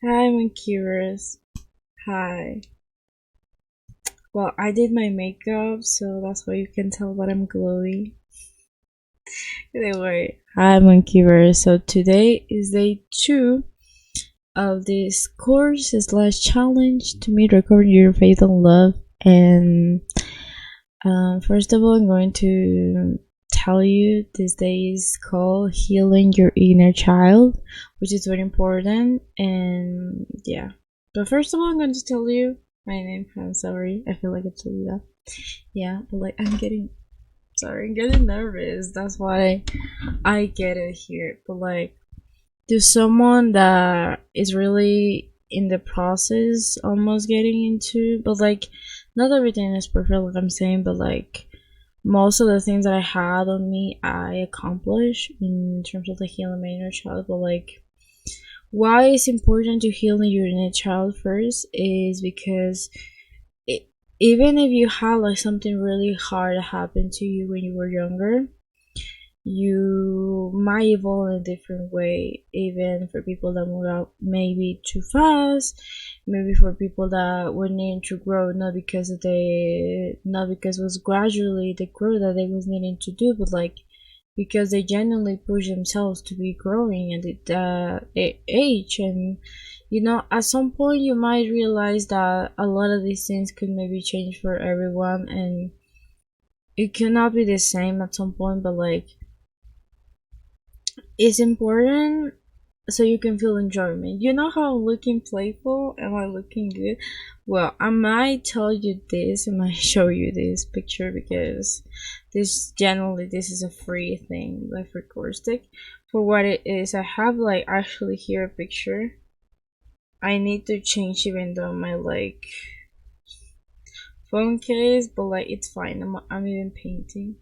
Hi, Monkyvers. Hi. Well, I did my makeup, so that's why you can tell that I'm glowy. Anyway, hi, Monkyvers. So today is day 2 of this course slash challenge to meet recording your faith and love. And first of all, I'm going to tell you this day is called Healing Your Inner Child, which is very important. And yeah. But first of all, I'm going to tell you my name. I'm sorry. I feel like I told you that. Yeah, but like I'm getting nervous. That's why I get it here. But like to someone that is really in the process almost getting into, but like not everything is perfect like I'm saying, but like most of the things that I had on me I accomplished in terms of the healing my inner child. But like why it's important to heal your inner child first is because it, even if you had like something really hard happen to you when you were younger, you might evolve in a different way. Even for people that move out maybe too fast, maybe for people that were needing to grow, not because it was gradually the growth that they was needing to do, but like because they genuinely push themselves to be growing at age. And at some point you might realize that a lot of these things could maybe change for everyone, and it cannot be the same at some point, but like it's important so you can feel enjoyment. You know how I'm looking playful? Am I looking good? Well, I might tell you this, I might show you this picture because this is a free thing, like for course stick. For what it is, I have like actually here a picture. I need to change even though my like phone case, but like it's fine. I'm even painting.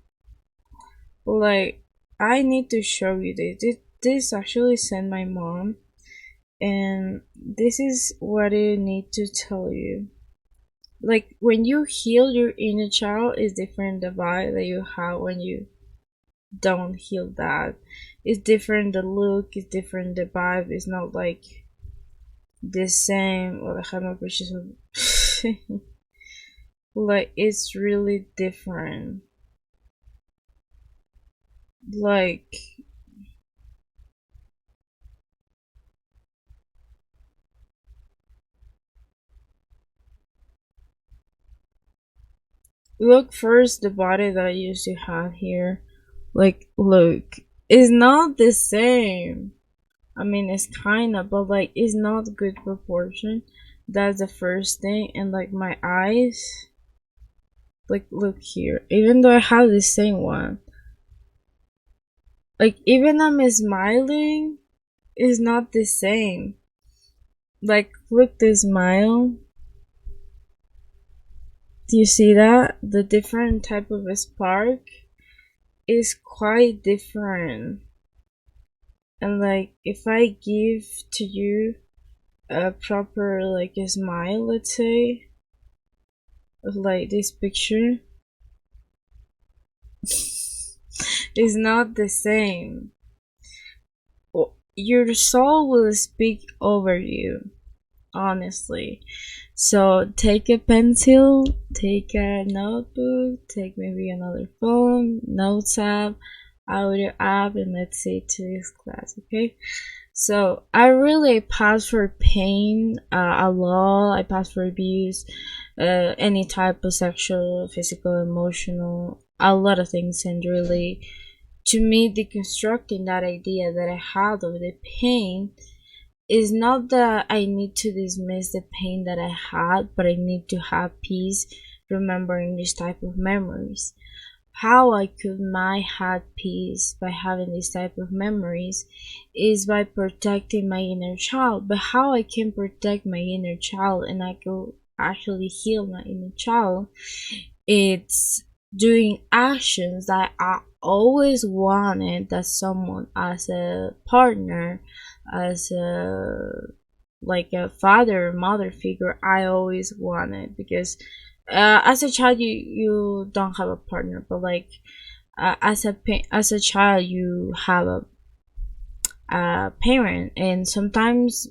But like I need to show you this. This actually sent my mom, and this is what I need to tell you. Like when you heal your inner child is different the vibe that you have when you don't heal that. It's different, the look is different, the vibe is not like the same. Well, I have my pictures of like it's really different. Like look first the body that I used to have here. Like look, it's not the same. I mean, it's kind of, but like, it's not good proportion. That's the first thing. And like, my eyes, like, look here. Even though I have the same one, like, even I'm smiling, is not the same. Like, look, the smile. Do you see that? The different type of a spark is quite different. And like, if I give to you a proper, like, a smile, let's say, of like this picture, is not the same. Your soul will speak over you, honestly. So take a pencil, take a notebook, take maybe another phone, notes app, audio app, and let's say today's class, okay? So I really passed for pain a lot. I passed for abuse, any type of sexual, physical, emotional, a lot of things, and really, to me, deconstructing that idea that I had of the pain is not that I need to dismiss the pain that I had, but I need to have peace remembering this type of memories. How I could might have peace by having this type of memories is by protecting my inner child. But how I can protect my inner child and I could actually heal my inner child, it's doing actions that I always wanted that someone as a partner, as a like a father or mother figure, I always wanted. Because as a child you don't have a partner, but like as a child you have a parent, and sometimes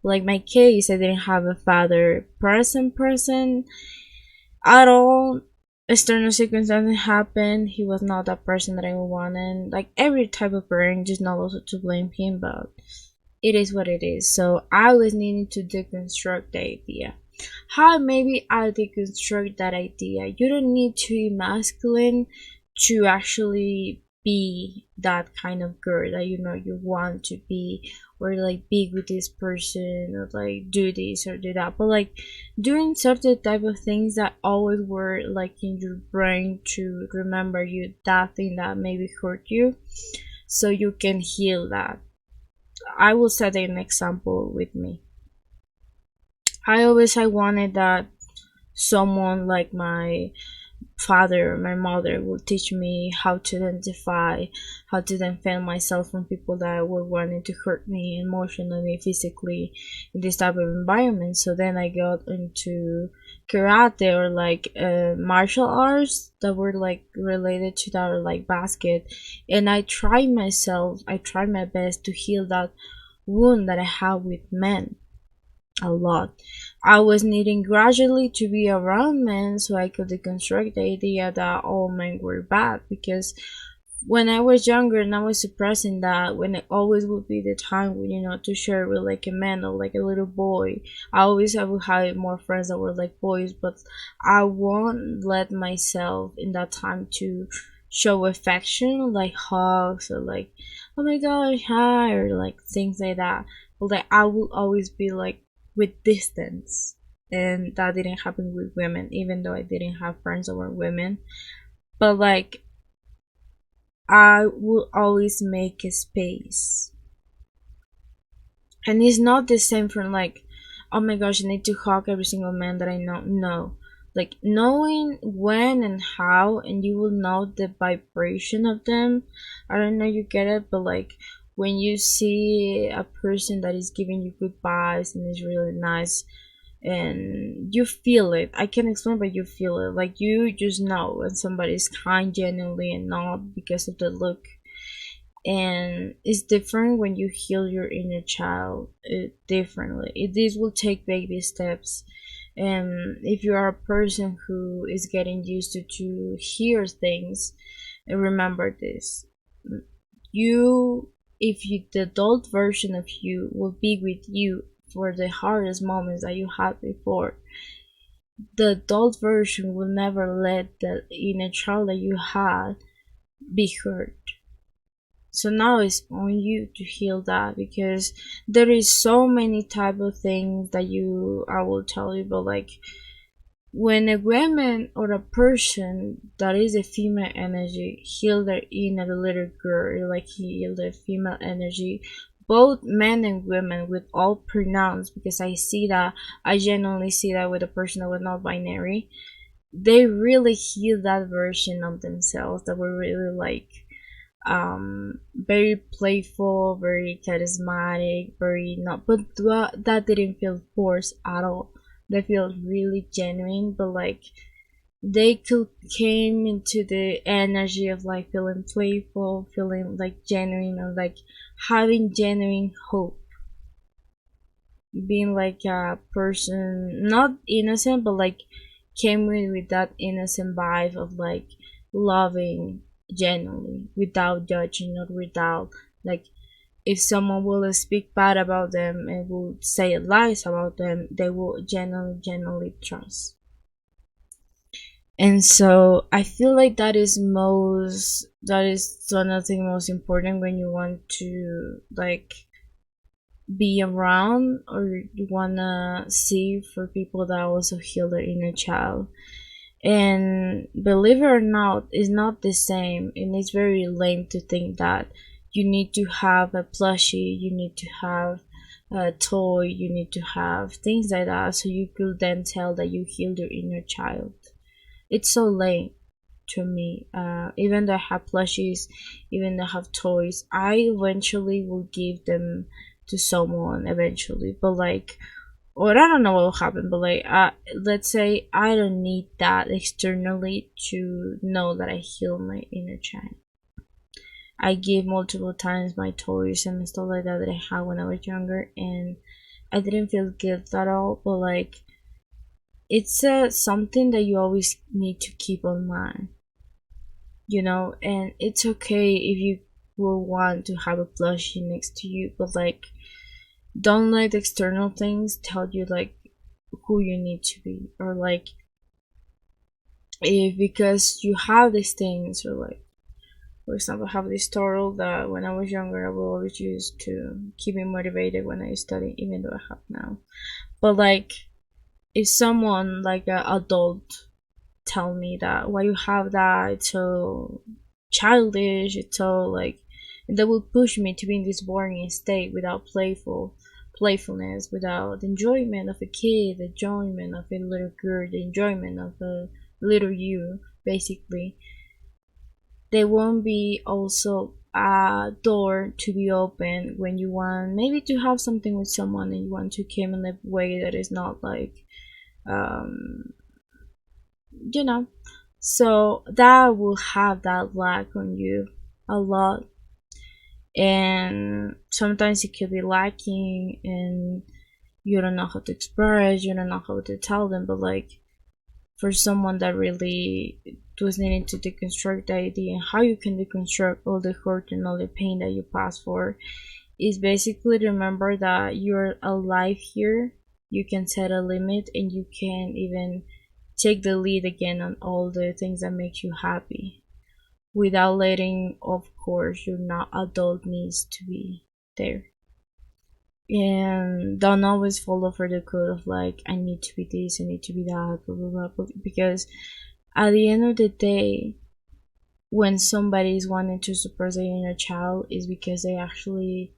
Like my case, I didn't have a father present at all. External circumstances happened. He was not that person that I wanted. Like every type of parent, just not also to blame him, but it is what it is. So I was needing to deconstruct the idea. How maybe I deconstruct that idea? You don't need to be masculine to actually be that kind of girl that you want to be, or like be with this person, or like do this or do that, but like doing certain type of things that always were like in your brain to remember you that thing that maybe hurt you, so you can heal that. I will set an example with me. I wanted that someone like my father or my mother would teach me how to identify, how to defend myself from people that were wanting to hurt me emotionally, physically, in this type of environment. So then I got into karate, or like martial arts that were like related to that, or like basket. And I tried my best to heal that wound that I have with men a lot. I was needing gradually to be around men so I could deconstruct the idea that all men were bad, because when I was younger and I was suppressing that, when it always would be the time when, to share with like a man or like a little boy, I would have more friends that were like boys, but I won't let myself in that time to show affection, like hugs or like, oh my gosh, hi, or like things like that. But like I will always be like with distance. And that didn't happen with women, even though I didn't have friends that were women. But like I will always make a space. And it's not the same from like, oh my gosh, I need to hug every single man that I know. No. Like knowing when and how, and you will know the vibration of them. I don't know you get it, but like when you see a person that is giving you good vibes and is really nice, and you feel it. I can't explain, but you feel it. Like you just know when somebody's kind genuinely and not because of the look. And it's different when you heal your inner child differently. This will take baby steps. And if you are a person who is getting used to hear things, remember this: you, if you, the adult version of you will be with you for the hardest moments that you had before. The adult version will never let the inner child that you had be hurt. So now it's on you to heal that, because there is so many type of things that I will tell you, but like when a woman or a person that is a female energy heal their inner little girl, like heal their female energy, both men and women with all pronouns, because I genuinely see that with a person that was not binary, they really heal that version of themselves that were really like very playful, very charismatic, very not, but that didn't feel forced at all. They feel really genuine, but like they could came into the energy of like feeling playful, feeling like genuine, and like having genuine hope, being like a person not innocent, but like came with that innocent vibe of like loving genuinely without judging, or without like, if someone will speak bad about them and will say lies about them, they will genuinely trust. And so I feel like that is one of the most important when you want to like be around, or you wanna see for people that also heal their inner child. And believe it or not, it's not the same, and it's very lame to think that you need to have a plushie, you need to have a toy, you need to have things like that so you could then tell that you healed your inner child. It's so lame to me. Even though I have plushies, even though I have toys, I eventually will give them to someone eventually. But like, or I don't know what will happen, but like, let's say I don't need that externally to know that I heal my inner child. I give multiple times my toys and stuff like that that I had when I was younger, and I didn't feel guilt at all, but like it's something that you always need to keep on mind, and it's okay if you will want to have a plushie next to you, but like don't let external things tell you like who you need to be, or like if because you have these things, or like for example, I have this turtle that when I was younger I will always use to keep me motivated when I study, even though I have now. But like if someone like an adult tell me that why you have that, it's so childish, it's so like, that will push me to be in this boring state without playfulness, without the enjoyment of a kid, the enjoyment of a little girl, the enjoyment of a little you, basically. There won't be also a door to be open when you want maybe to have something with someone and you want to come in a way that is not like um you know so that will have that lack on you a lot, and sometimes it could be lacking and you don't know how to express, you don't know how to tell them, but like for someone that really was needing to deconstruct the idea and how you can deconstruct all the hurt and all the pain that you pass for, is basically remember that you're alive here, you can set a limit, and you can even take the lead again on all the things that make you happy without letting, of course, your not adult needs to be there. And don't always follow for the code of like I need to be this, I need to be that, blah blah blah, because at the end of the day, when somebody is wanting to suppress their inner child is because they actually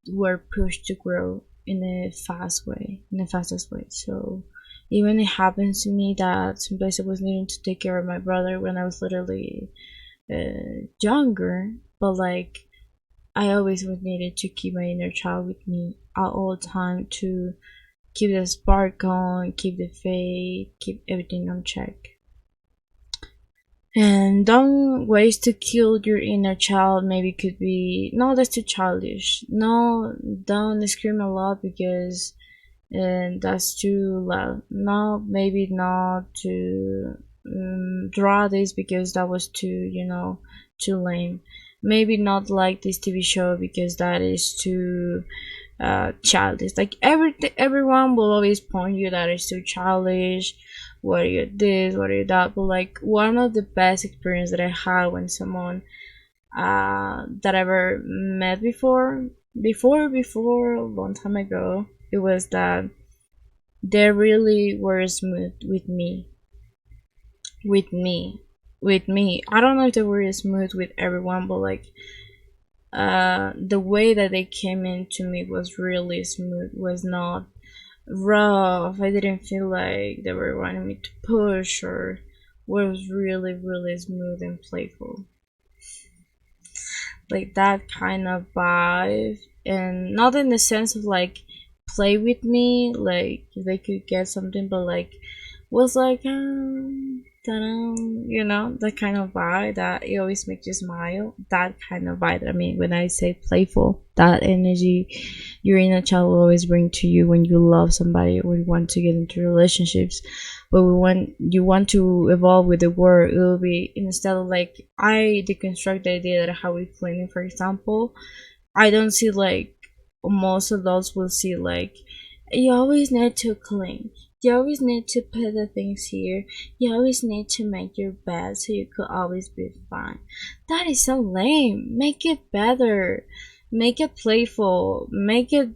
were pushed to grow in a fast way, in the fastest way. So even it happens to me that sometimes I was needing to take care of my brother when I was literally younger, but like I always was needed to keep my inner child with me at all time to keep the spark on, keep the faith, keep everything on check. And don't ways to kill your inner child maybe could be no, that's too childish. No, don't scream a lot because and that's too loud. No, maybe not to draw this because that was too, too lame. Maybe not like this TV show because that is too childish. Like everyone will always point you that is too childish. What are you this? What are you that? But like one of the best experience that I had when someone that I ever met before a long time ago, it was that they really were smooth with me, with me. I don't know if they were smooth with everyone, but like the way that they came into me was really smooth, was not rough. I didn't feel like they were wanting me to push, or was really really smooth and playful, like that kind of vibe. And not in the sense of like play with me like if they could get something, but like was like that kind of vibe that it always makes you smile, that kind of vibe. I mean, when I say playful, that energy your inner child will always bring to you when you love somebody or you want to get into relationships. But when you want to evolve with the world, it will be instead of like I deconstruct the idea that how we cleaning, for example. I don't see like most adults will see like you always need to clean. You always need to put the things here. You always need to make your bed so you could always be fine. That is so lame. Make it better. Make it playful. Make it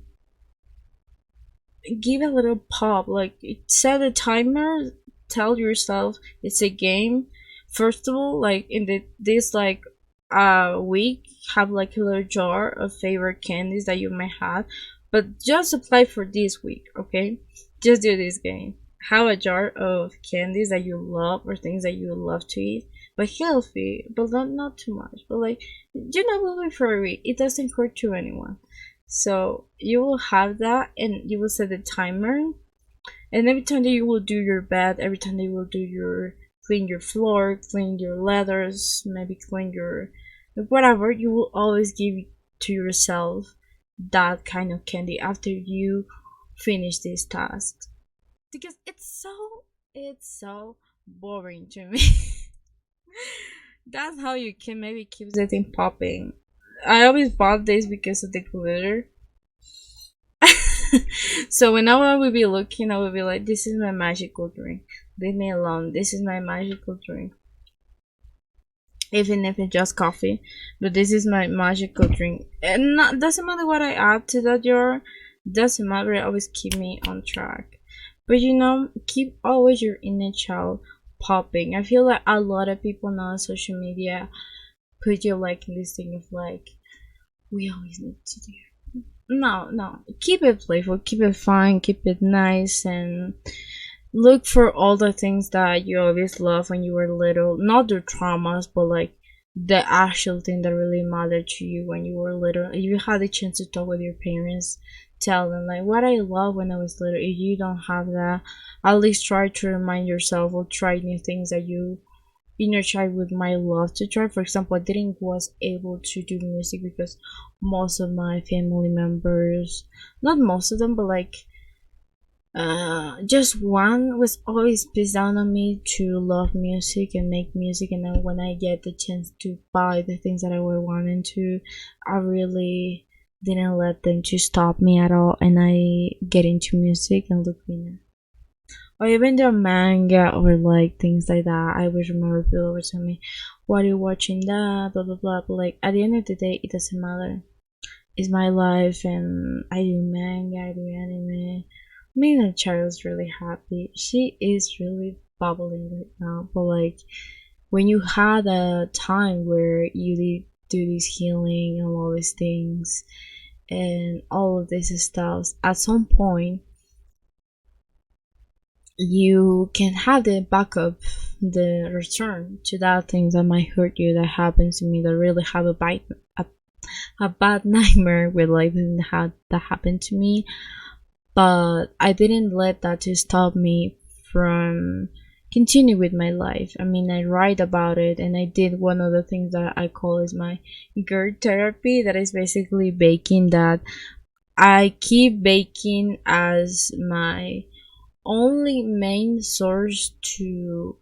give a little pop. Like set a timer. Tell yourself it's a game. First of all, like in this like week, have like a little jar of favorite candies that you may have, but just apply for this week, okay? Just do this game. Have a jar of candies that you love or things that you love to eat, but healthy, but not too much. But like will be for a week. It doesn't hurt to anyone. So you will have that, and you will set the timer. And every time that you will do your bed, every time that you will do your clean your floor, clean your leathers, maybe clean your whatever, you will always give to yourself that kind of candy after you finish this task, because it's so boring to me. That's how you can maybe keep the thing popping. I always bought this because of the glitter. So whenever I will be looking, I will be like, "This is my magical drink. Leave me alone. This is my magical drink." Even if it's just coffee, but this is my magical drink. And doesn't matter what I add to that jar. Doesn't matter. It always keep me on track. But keep always your inner child popping. I feel like a lot of people now on social media put you like in this thing of like, we always need to do. No, keep it playful, keep it fun, keep it nice, and look for all the things that you always loved when you were little. Not the traumas, but like the actual thing that really mattered to you when you were little. If you had the chance to talk with your parents, tell them like what I love when I was little. If you don't have that, at least try to remind yourself or try new things that you inner child would might love to try. For example, I didn't was able to do music because most of my family members, not most of them, but like just one was always pissed down on me to love music and make music, and then when I get the chance to buy the things that I were wanting to, I really didn't let them to stop me at all, and I get into music and look me now. Or even the manga or like things like that. I always remember people would tell me, "What are you watching that?" Blah blah blah. But like at the end of the day, it doesn't matter. It's my life, and I do manga, I do anime. Me and the child's really happy. She is really bubbly right now. But like when you had a time where you did do this healing and all these things and all of this stuff, at some point you can have the backup, the return to that things that might hurt you, that happens to me, that really have a bad nightmare with like that happened to me. But I didn't let that to stop me from continue with my life. I mean, I write about it, and I did one of the things that I call is my GERD therapy, that is basically baking. That I keep baking as my only main source to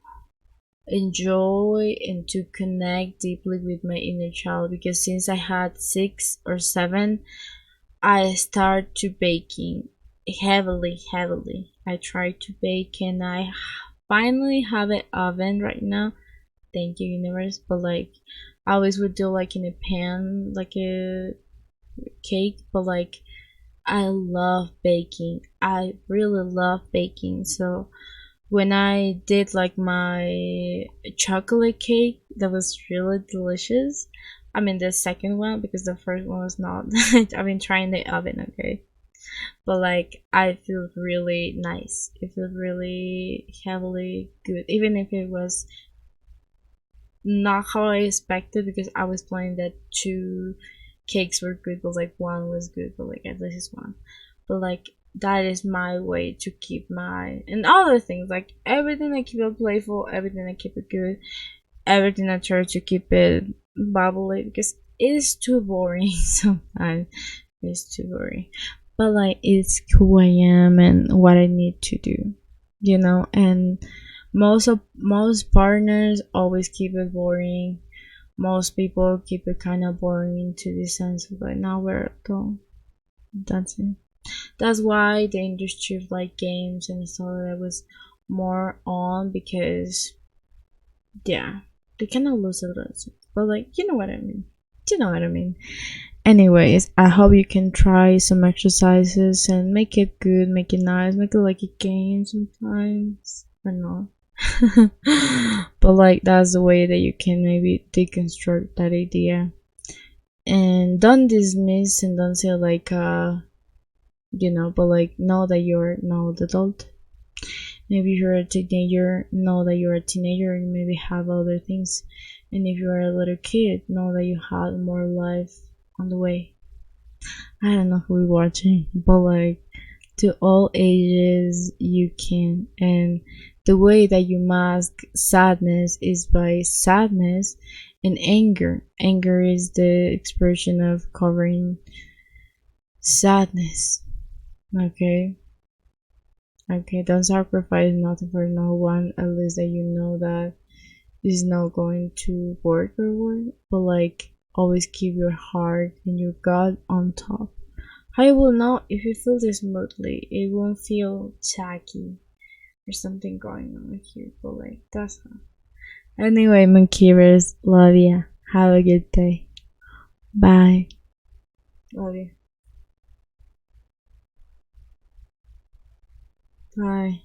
enjoy and to connect deeply with my inner child, because since I had 6 or 7, I start to baking heavily. I try to bake, and I finally have an oven right now. Thank you, universe. But like I always would do like in a pan, like a cake, but like I love baking. I really love baking. So when I did like my chocolate cake, that was really delicious. I mean the second one, because the first one was not. I've been trying the oven, okay? But like I feel really nice. It feels really heavily good, even if it was not how I expected, because I was planning that 2 cakes were good, but like one was good, but like at least one. But like that is my way to keep my and other things, like everything I keep it playful, everything I keep it good, everything I try to keep it bubbly, because it is too boring sometimes. It's too boring. But like it's who I am and what I need to do, and most partners always keep it boring. Most people keep it kind of boring to the sense of like, now we're done. That's it. That's why the industry of like games and stuff like that was more on, because yeah, they kind of lose a little, but like you know what I mean. You know what I mean. Anyways, I hope you can try some exercises and make it good, make it nice, make it like a game sometimes, or not. But like that's the way that you can maybe deconstruct that idea, and don't dismiss and don't say like but like know that you're now an adult. Maybe if you're a teenager, know that you're a teenager and maybe have other things, and if you're a little kid, know that you have more life on the way. I don't know who we're watching, but like to all ages you can. And the way that you mask sadness is by sadness and anger. Anger is the expression of covering sadness. Okay. Okay, don't sacrifice nothing for no one, at least that you know that is not going to work or work, but like always keep your heart and your God on top. I will know if you feel this smoothly, it won't feel tacky or something going on here, but like that's how. Anyway, Monkyvers, love ya. Have a good day. Bye. Love you. Bye.